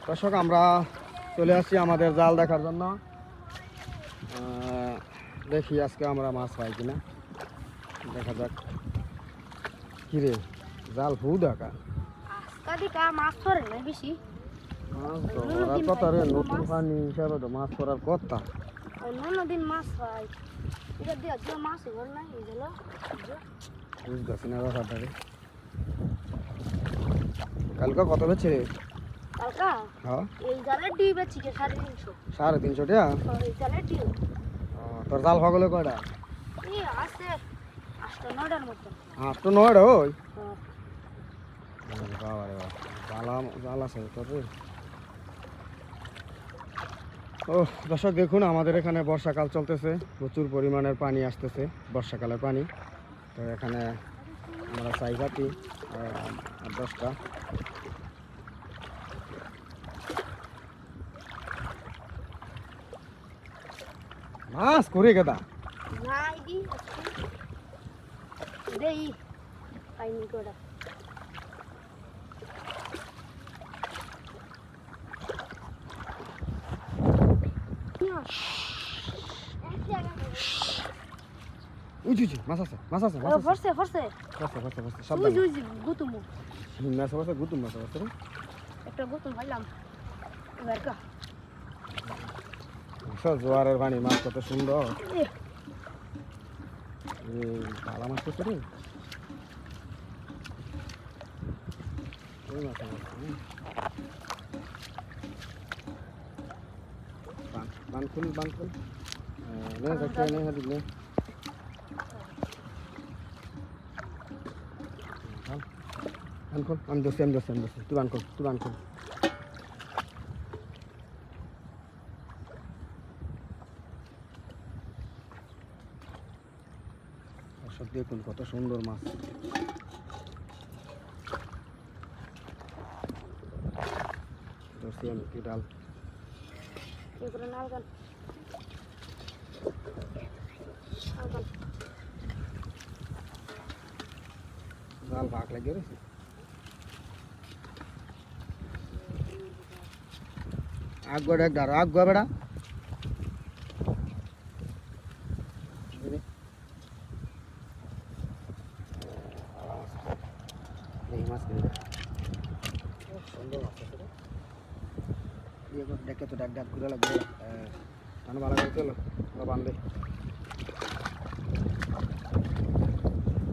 দর্শক আমরা চলে আসছি আমাদের জাল দেখার জন্য। দেখি আজকে আমরা মাছ পাই কিনা, দেখা যাক। কিরে জাল হু দেখা মাছ ধরে না বেশি, মাছ ধরার কথা রে, নতুন পানি হিসাবে তো মাছ ধরার কথা। অন্য দিন মাছ পাই, এটা দিয়ে মাছ ধরে না এই জল বুঝতেছি না ব্যাপারটা রে। কালকে কত বেছে রে? কালকা হ্যাঁ এই জালের ডিউ বেচি 350। 350 টাকা? এই জালের ডিউ। তোর জাল হগলে কয়টা? এই আছে 8-9টার মতো। 8-9টা? ওই বাবা রে বাবা, জাল আছে তোর রে। ও দর্শক দেখুন, আমাদের এখানে বর্ষাকাল চলতেছে, প্রচুর পরিমাণের পানি আসতেছে, বর্ষাকালের পানি। তো এখানে আমরা চাই পাতি 10টা। মাছ করে গেদা নাই দি দেই পাইনি কোড়া। উজি মাছ আছে, মাছ আছে, মাছ আছে। ফরছে ফরছে সাবধান। উজি উজি গুতুম মাছ আছে, গুতুম মাছ আছে রে। একটা গুতুম পাইলাম এবার কা জোয়ারের পানি, মাছ কত সুন্দর। ভালো মাছ করছে রে। বানখুল নে দেখতে নে হাদিক নে। বানখুল আমি দোস্ত তুই বানখুল সব দেখুন কত সুন্দর মাছ। ধরছি আমি কি ডাল এগুলো নালগান জাল ভাগ লাগিয়ে রয়েছে। আগুয়া এক দাঁড়ো, আগুয়া বেড়া মাছ কিনে সুন্দর মাছ আছে দেখে তো ডাক ঘুরে লাগবে। ভালো করে চলো বান্ধে।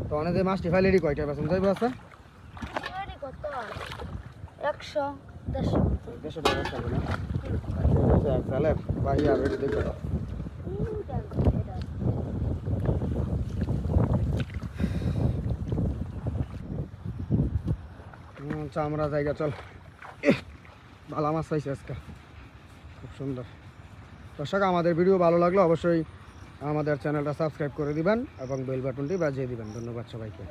তো অনেক মাছটি ফাইলেরই কয়টা বেতন যাইবে আছে? 100-150 টাকা থাকবে না? এক জালে বাহি আর রেডি দেখবে। আমরা জায়গা চল, ভালো মাছ পাইছি আজকে, খুব সুন্দর। দর্শক আমাদের ভিডিও ভালো লাগলো অবশ্যই আমাদের চ্যানেলটা সাবস্ক্রাইব করে দিবেন এবং বেল বাটনটি বাজিয়ে দিবেন। ধন্যবাদ সবাইকে।